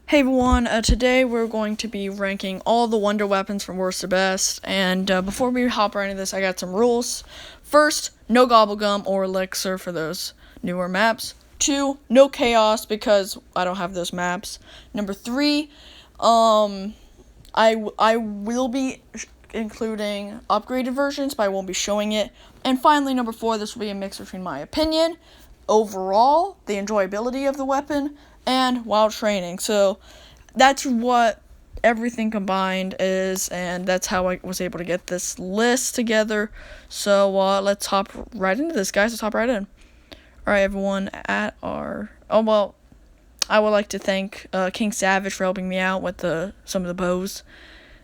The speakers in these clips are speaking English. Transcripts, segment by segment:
Hey everyone, today we're going to be ranking all the wonder weapons from worst to best, and before we hop right into this, I got some rules. First, no gobblegum or elixir for those newer maps. 2, no chaos because I don't have those maps. Number 3, I will be including upgraded versions, but I won't be showing it. And finally, number 4, this will be a mix between my opinion, overall, the enjoyability of the weapon, and while training. So that's what everything combined is, and that's how I was able to get this list together. So let's hop right into this, guys. Let's hop right in. All right, everyone. I would like to thank King Savage for helping me out with some of the bows.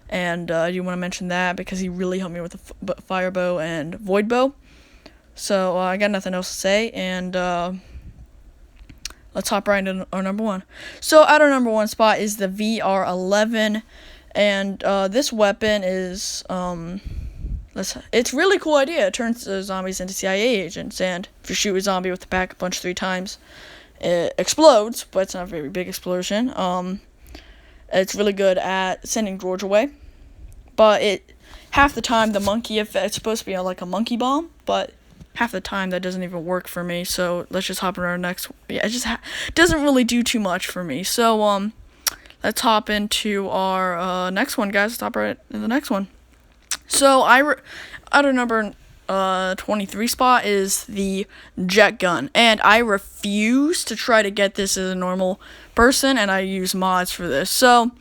And you want to mention that because he really helped me with the fire bow and void bow. So I got nothing else to say, and let's hop right into our number 1. So at our number 1 spot is the VR11, and this weapon is it's a really cool idea. It turns the zombies into CIA agents, and if you shoot a zombie with the pack a punch 3 times, it explodes, but it's not a very big explosion. It's really good at sending George away, but half the time the monkey effect, it's supposed to be like a monkey bomb, but half the time that doesn't even work for me. So let's just hop into our next. Yeah, it just doesn't really do too much for me. So let's hop into our next one, guys. Let's hop right into the next one. So at our number 23 spot is the jet gun, and I refuse to try to get this as a normal person, and I use mods for this. So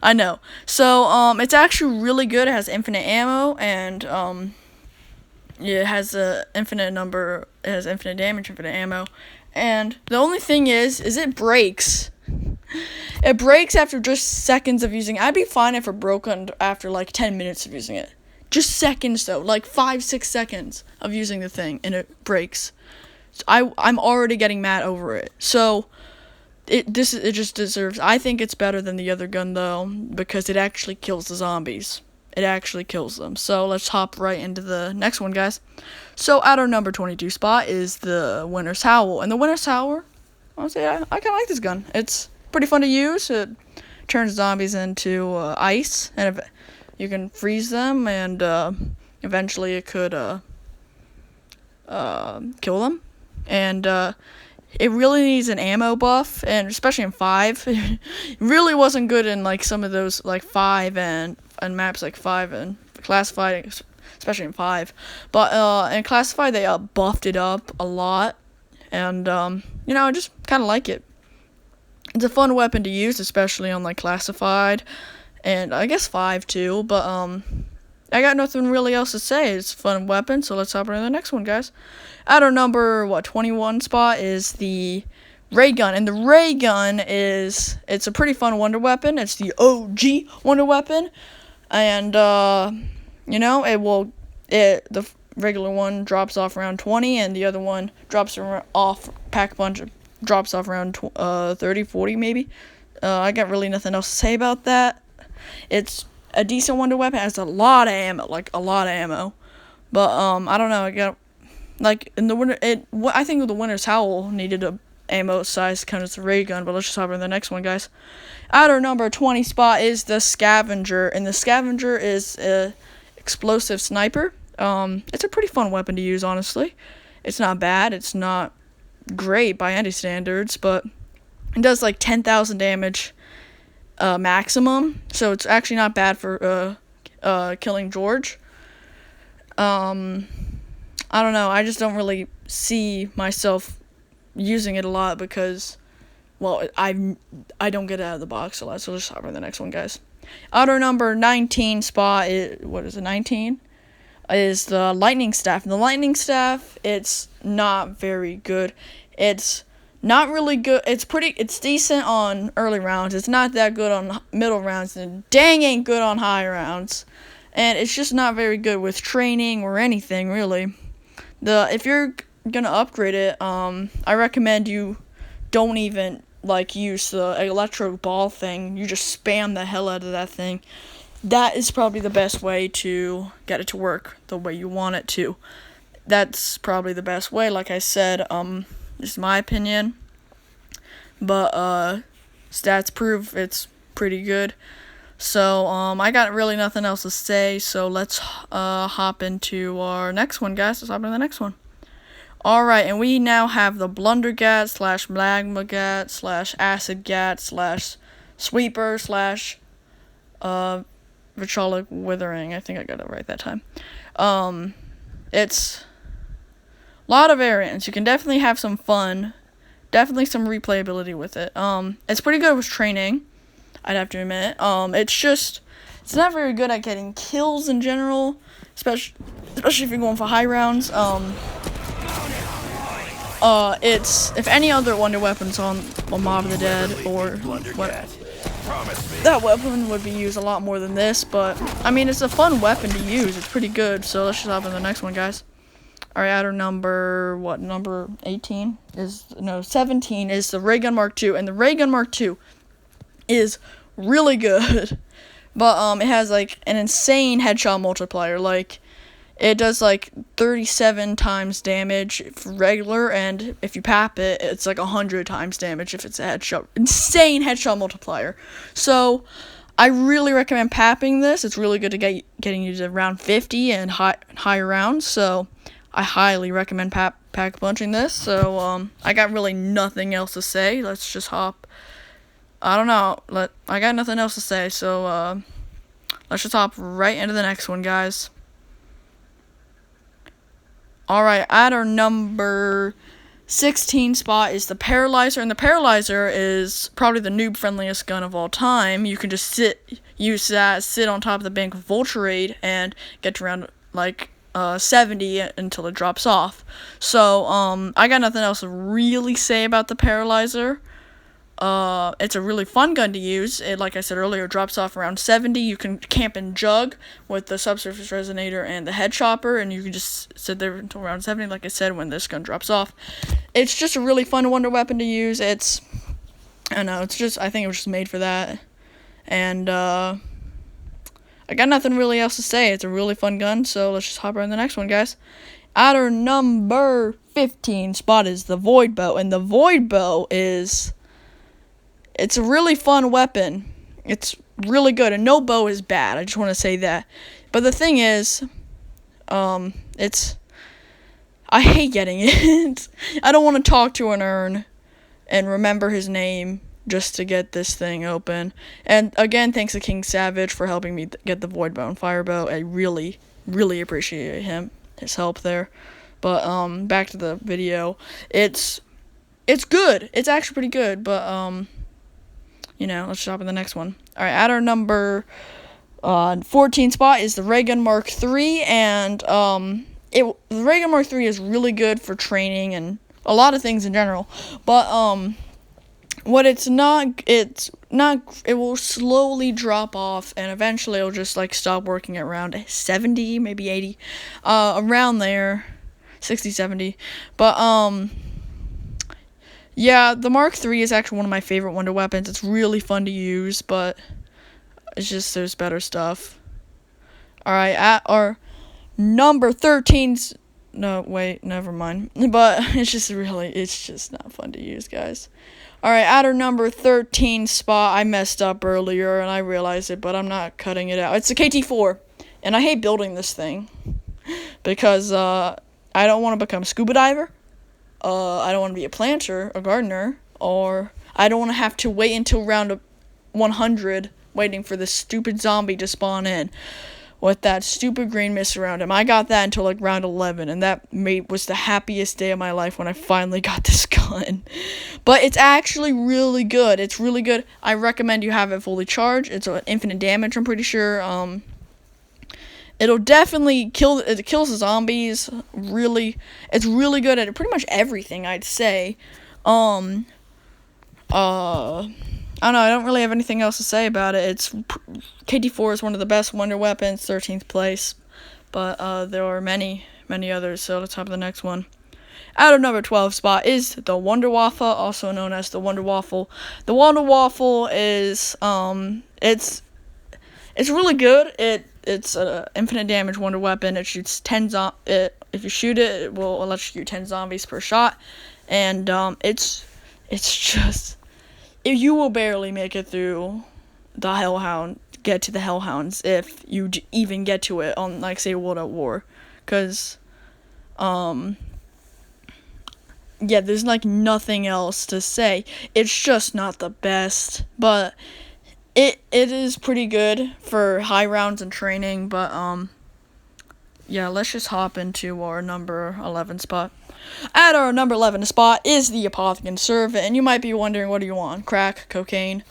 I know. So it's actually really good. It has infinite ammo, and it has infinite damage, infinite ammo, and the only thing is it breaks. It breaks after just seconds of using it. I'd be fine if it broke after like 10 minutes of using it. Just seconds though, like 5-6 seconds of using the thing, and it breaks. So I'm already getting mad over it. So it just deserves. I think it's better than the other gun though, because it actually kills the zombies. It actually kills them. So let's hop right into the next one, guys. So at our number 22 spot is the Winter's Howl, and the Winter's Howl, honestly, I kind of like this gun. It's pretty fun to use. It turns zombies into ice, and you can freeze them, and eventually it could kill them. And it really needs an ammo buff, and especially in 5, it really wasn't good in like some of those like 5 and maps like 5 and Classified, especially in 5. But in Classified they buffed it up a lot, and I just kind of like it. It's a fun weapon to use, especially on like Classified, and I guess 5 too. But I got nothing really else to say. It's a fun weapon, so let's hop into the next one, guys. At our number 21 spot is the ray gun, and the ray gun it's a pretty fun wonder weapon. It's the OG wonder weapon, and the regular one drops off around 20, and the other one drops off pack punch drops off around 30, 40 maybe. I got really nothing else to say about that. It's a decent wonder weapon. It has a lot of ammo, but I don't know. I got like in the winter. I think the Winter's Howl needed a ammo size kind of the ray gun, but let's just hop into the next one, guys. At our number 20 spot is the Scavenger, and the Scavenger is a explosive sniper. It's a pretty fun weapon to use, honestly. It's not bad. It's not great by any standards, but it does like 10,000 damage maximum, so it's actually not bad for killing George. I don't know, I just don't really see myself using it a lot because, well, I don't get it out of the box a lot, so let's hop on the next one, guys. Outer number 19 spot is, 19? Is the Lightning Staff. And the Lightning Staff, it's not very good. It's not really good. It's decent on early rounds. It's not that good on middle rounds, and dang ain't good on high rounds. And it's just not very good with training or anything, really. If you're gonna upgrade it, I recommend you don't even use the electro ball thing. You just spam the hell out of that thing. That is probably the best way to get it to work the way you want it to. That's probably the best way. Like I said, this is my opinion. But stats prove it's pretty good. So, I got really nothing else to say, so let's hop into our next one, guys. Let's hop into the next one. Alright, and we now have the Blundergat / Magmagat / Acidgat / Sweeper / Vitrolic Withering. I think I got it right that time. It's a lot of variants. You can definitely have some fun. Definitely some replayability with it. It's pretty good with training, I'd have to admit. It's not very good at getting kills in general, especially if you're going for high rounds. It's if any other wonder weapons on Mob of the Dead or what, that weapon would be used a lot more than this. But I mean, it's a fun weapon to use. It's pretty good. So let's just hop in the next one, guys. Alright, at our number 18 is, no, 17 is the Ray Gun Mark II, and the Ray Gun Mark II is really good, but, it has, like, an insane headshot multiplier, like, it does, like, 37 times damage for regular, and if you pap it, it's, like, 100 times damage if it's a headshot, insane headshot multiplier. So, I really recommend papping this. It's really good to getting you to round 50 and higher rounds, so I highly recommend pack punching this. So, I got really nothing else to say. Let's just hop. I don't know. I got nothing else to say. So, let's just hop right into the next one, guys. Alright, at our number 16 spot is the Paralyzer. And the Paralyzer is probably the noob-friendliest gun of all time. You can just sit on top of the bank with Vulture Raid and get to around, like, 70 until it drops off. So, I got nothing else to really say about the Paralyzer. It's a really fun gun to use. It, like I said earlier, drops off around 70. You can camp and jug with the Subsurface Resonator and the Head Chopper, and you can just sit there until around 70, like I said, when this gun drops off. It's just a really fun wonder weapon to use. I don't know, I think it was just made for that. And, I got nothing really else to say. It's a really fun gun, so let's just hop right in the next one, guys. At our number 15 spot is the Void Bow, and the Void Bow it's a really fun weapon. It's really good, and no bow is bad. I just want to say that. But the thing is, I hate getting it. I don't want to talk to an urn and remember his name just to get this thing open. And again, thanks to King Savage for helping me get the Void Bow and Firebow. I really, really appreciate his help there. But back to the video. It's good. It's actually pretty good, but let's hop in the next one. Alright, at our number 14 spot is the Ray Gun Mark III, and the Ray Gun Mark III is really good for training and a lot of things in general. But it will slowly drop off, and eventually it'll just like stop working at around 70, maybe 80, around there, 60, 70. But yeah, the Mark III is actually one of my favorite wonder weapons. It's really fun to use, but it's just there's better stuff. Alright, at our number 13's... No, wait, never mind. But it's just not fun to use, guys. Alright, at our number 13 spot, I messed up earlier, and I realized it, but I'm not cutting it out. It's the KT-4, and I hate building this thing, because I don't want to become a scuba diver. I don't want to be a planter, a gardener, or I don't want to have to wait until round 100 waiting for this stupid zombie to spawn in with that stupid green mist around him. I got that until like round 11, and that was the happiest day of my life when I finally got this gun. But it's actually really good. It's really good. I recommend you have it fully charged. It's infinite damage, I'm pretty sure. It'll definitely it kills the zombies. It's really good at pretty much everything, I'd say. I don't know, I don't really have anything else to say about it. KT-4 is one of the best wonder weapons, 13th place. But there are many, many others, so let's hop to the next one. At our number 12 spot is the Wonder Waffle, also known as the Wonder Waffle. The Wonder Waffle is, it's really good. It's an infinite damage wonder weapon. It shoots 10 if you shoot it, it will electrocute 10 zombies per shot. And it's you will barely make it through the Hellhound, get to the Hellhounds if you even get to it on, like, say, World at War. Because, yeah, there's, like, nothing else to say. It's just not the best, but it is pretty good for high rounds and training, but, yeah, let's just hop into our number 11 spot. At our number 11 spot is the Apothicon Servant, and you might be wondering, what do you want? Crack, cocaine,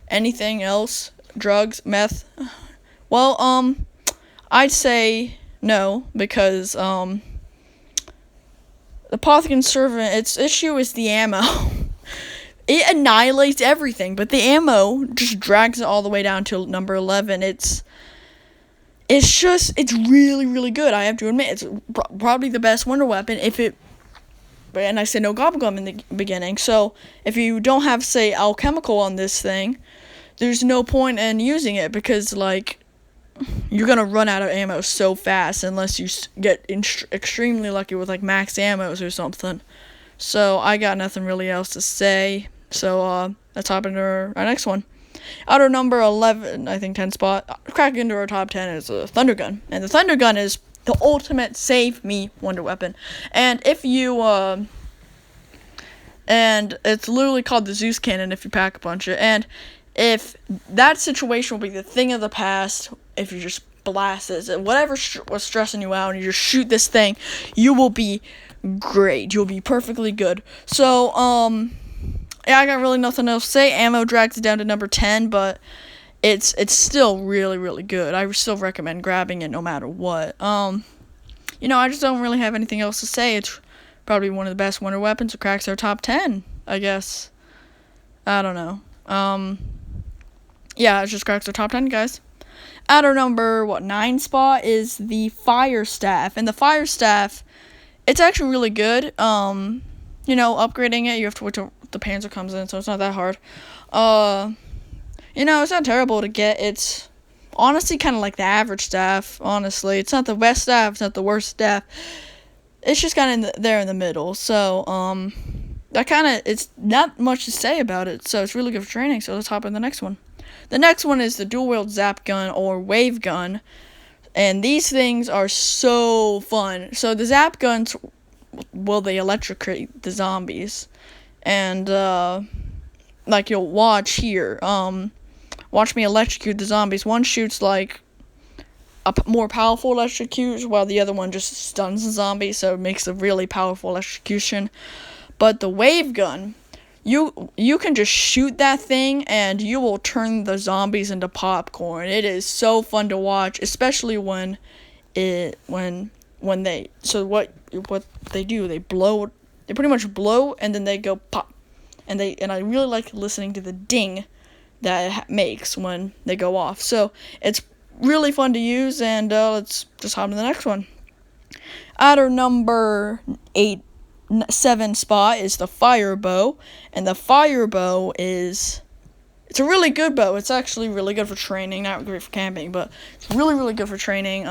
anything else? Drugs, meth? Well, I'd say no, because, the Apothicon Servant, its issue is the ammo. It annihilates everything, but the ammo just drags it all the way down to number 11. It's really, really good. I have to admit, it's probably the best wonder weapon and I said no gobblegum in the beginning, so if you don't have, say, alchemical on this thing, there's no point in using it, because, like, you're gonna run out of ammo so fast unless you get extremely lucky with, like, max ammos or something. So I got nothing really else to say, so let's hop into our next one. At our number 11, I think 10 spot, cracking into our top 10 is a Thunder Gun. And the Thunder Gun is the ultimate save me wonder weapon. And if you, and it's literally called the Zeus Cannon if you pack a bunch of it. And if that situation will be the thing of the past, if you just blast this, whatever was stressing you out, and you just shoot this thing, you will be great. You'll be perfectly good. So, yeah, I got really nothing else to say. Ammo drags it down to number 10, but it's still really, really good. I still recommend grabbing it no matter what. I just don't really have anything else to say. It's probably one of the best wonder weapons. It cracks our top 10, I guess. I don't know. Yeah, it just cracks our top 10, guys. At our number, 9 spot is the Fire Staff. And the Fire Staff, it's actually really good. Upgrading it, you have to wait till the Panzer comes in, so it's not that hard. It's not terrible to get. It's honestly kind of like the average staff, honestly. It's not the best staff, it's not the worst staff. It's just kind of there in the middle. So, it's not much to say about it, so it's really good for training. So let's hop in the next one. The next one is the dual-wield zap gun or wave gun. And these things are so fun. So the zap guns, they electrocute the zombies. And, you'll watch here. Watch me electrocute the zombies. One shoots, like, a more powerful electrocute, while the other one just stuns the zombie, so it makes a really powerful electrocution. But the wave gun, you can just shoot that thing, and you will turn the zombies into popcorn. It is so fun to watch, especially what they do, they pretty much blow, and then they go pop. And I really like listening to the ding that it makes when they go off. So it's really fun to use, and let's just hop to the next one. At our number 7 spot is the Fire Bow, and the Fire Bow it's a really good bow. It's actually really good for training, not great for camping, but it's really, really good for training.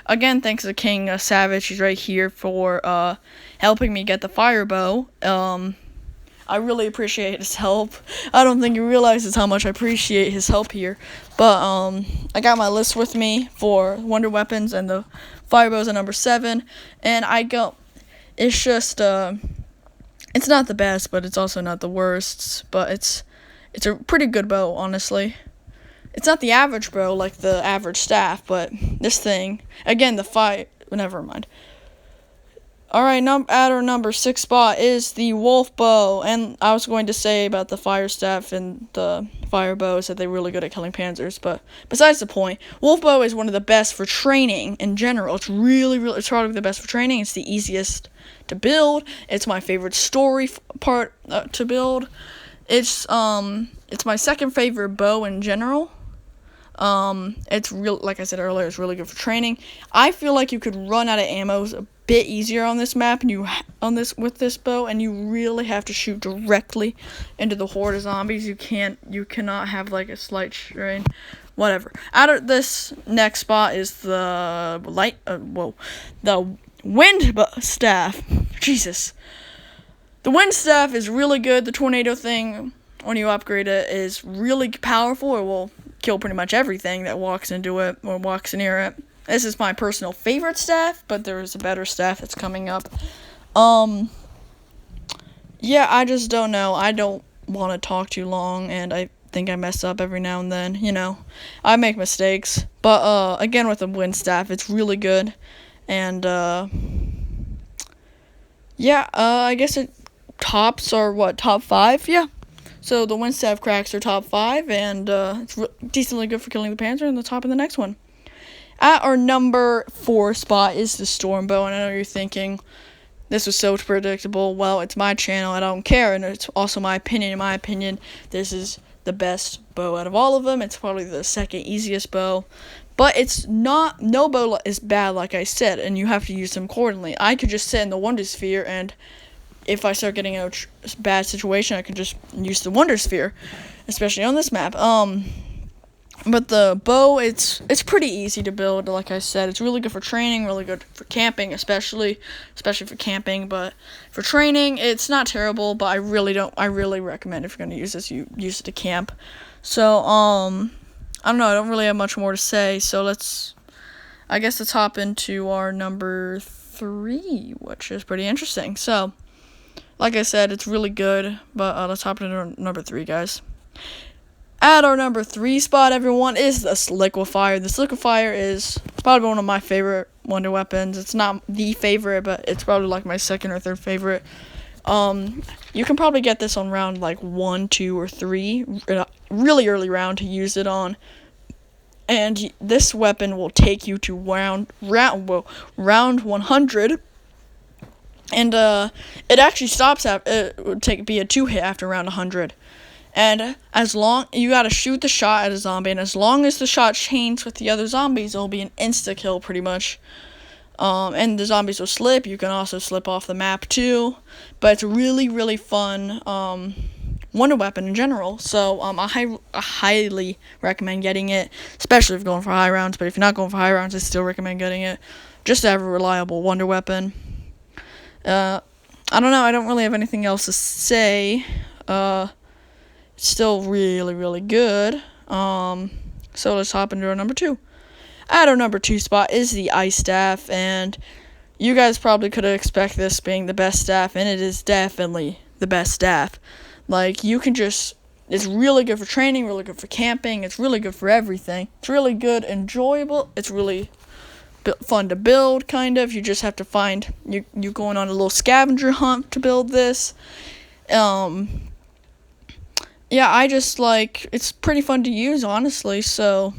Again, thanks to King Savage, he's right here for helping me get the Fire Bow. I really appreciate his help. I don't think he realizes how much I appreciate his help here. But I got my list with me for wonder weapons, and the Fire Bow's at number 7. And it's just it's not the best, but it's also not the worst. But it's a pretty good bow, honestly. It's not the average bow like the average staff, but this thing, again, never mind. Alright, at our number 6 spot is the Wolf Bow, and I was going to say about the Fire Staff and the Fire Bows that they're really good at killing panzers, but besides the point, Wolf Bow is one of the best for training in general. It's it's probably the best for training. It's the easiest to build. It's my favorite story part to build. It's my second favorite bow in general. It's like I said earlier, it's really good for training. I feel like you could run out of ammo a bit easier on this map, with this bow, and you really have to shoot directly into the horde of zombies. You cannot have like a slight strain, whatever. Out of this next spot is the the wind staff. Jesus, the wind staff is really good. The tornado thing when you upgrade it, is really powerful. It will kill pretty much everything that walks into it or walks near it. This is my personal favorite staff, but there is a better staff that's coming up. Yeah, I just don't know. I don't want to talk too long, and I think I mess up every now and then. I make mistakes. But again, with the wind staff, it's really good. And yeah, I guess tops are top 5? Yeah. So the wind staff cracks are top 5, and it's decently good for killing the Panzer, and the top of the next one. At our number 4 spot is the Storm Bow, and I know you're thinking, this was so predictable. Well, it's my channel, I don't care, and it's also my opinion. In my opinion, this is the best bow out of all of them. It's probably the second easiest bow, but it's not, no bow is bad, like I said, and you have to use them accordingly. I could just sit in the Wonder Sphere, and if I start getting in a bad situation, I can just use the Wonder Sphere, especially on this map. But the bow, it's pretty easy to build, like I said. It's really good for training, really good for camping, especially for camping. But for training, it's not terrible, but I really recommend, if you're going to use this, you use it to camp. So, I don't know, I don't really have much more to say, so let's hop into our number 3, which is pretty interesting. So, like I said, it's really good, but let's hop into our number 3, guys. At our number 3 spot, everyone, is the Liquefier. This Liquefier is probably one of my favorite wonder weapons. It's not the favorite, but it's probably like my second or third favorite. You can probably get this on round like 1, 2, or 3, really early round to use it on. And this weapon will take you to round 100. And it actually stops at it would be a 2-hit after round 100. And as long you gotta shoot the shot at a zombie, and as long as the shot chains with the other zombies, it'll be an insta kill pretty much. And the zombies will slip. You can also slip off the map too. But it's a really, really fun wonder weapon in general. So I highly recommend getting it, especially if you're going for high rounds. But if you're not going for high rounds, I still recommend getting it, just to have a reliable wonder weapon. I don't know. I don't really have anything else to say. It's still really, really good. So let's hop into our number 2. At our number 2 spot is the Ice Staff, and you guys probably could expect this being the best staff, and it is definitely the best staff. Like, it's really good for training, really good for camping, it's really good for everything. It's really good, enjoyable, it's really fun to build, kind of. You just have to find, you're going on a little scavenger hunt to build this. Yeah, it's pretty fun to use, honestly, so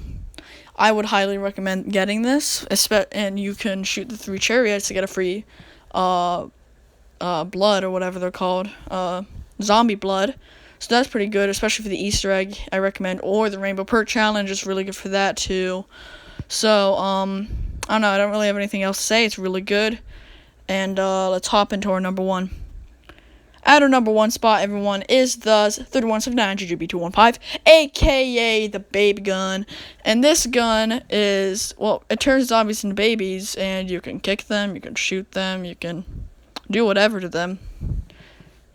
I would highly recommend getting this, and you can shoot the 3 chariots to get a free, blood, or whatever they're called, zombie blood, so that's pretty good, especially for the Easter egg, I recommend, or the Rainbow Perk Challenge is really good for that, too. So, I don't know, I don't really have anything else to say, it's really good, and, let's hop into our number 1. At our number 1 spot, everyone, is the 3179 GGB215, aka the baby gun. And this gun is, well, it turns zombies into babies, and you can kick them, you can shoot them, you can do whatever to them.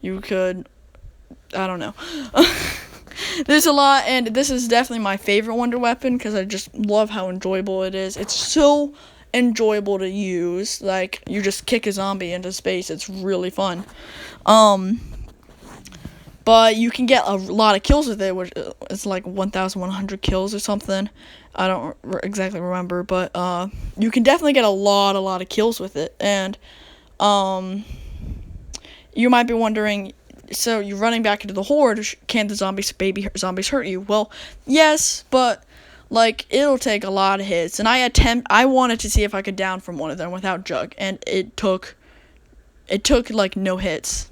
You could, I don't know. There's a lot, and this is definitely my favorite wonder weapon, because I just love how enjoyable it is. It's so enjoyable to use. Like, you just kick a zombie into space. It's really fun. But you can get a lot of kills with it, which is like 1,100 kills or something. I don't exactly remember, but you can definitely get a lot of kills with it. And you might be wondering, so you're running back into the horde, can the baby zombies hurt you? Well, yes, but like, it'll take a lot of hits, and I wanted to see if I could down from one of them without Jug, and it took like no hits.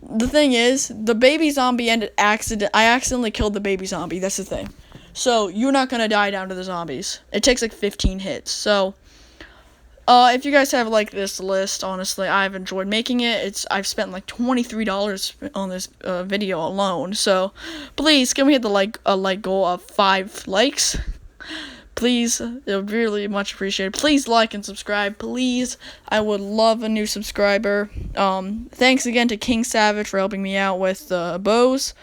The thing is, the baby zombie I accidentally killed the baby zombie, that's the thing. So, you're not gonna die down to the zombies. It takes like 15 hits, so if you guys have like this list, honestly, I've enjoyed making it. I've spent like $23 on this video alone. So please give me the like goal of 5 likes. Please, it would be really much appreciated. Please like and subscribe. Please, I would love a new subscriber. Thanks again to King Savage for helping me out with the bows.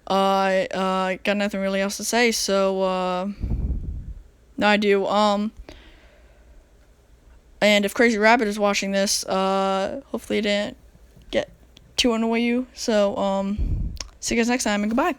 I got nothing really else to say, so no, I do. And if Crazy Rabbit is watching this, hopefully it didn't get too annoy you. So see you guys next time, and goodbye.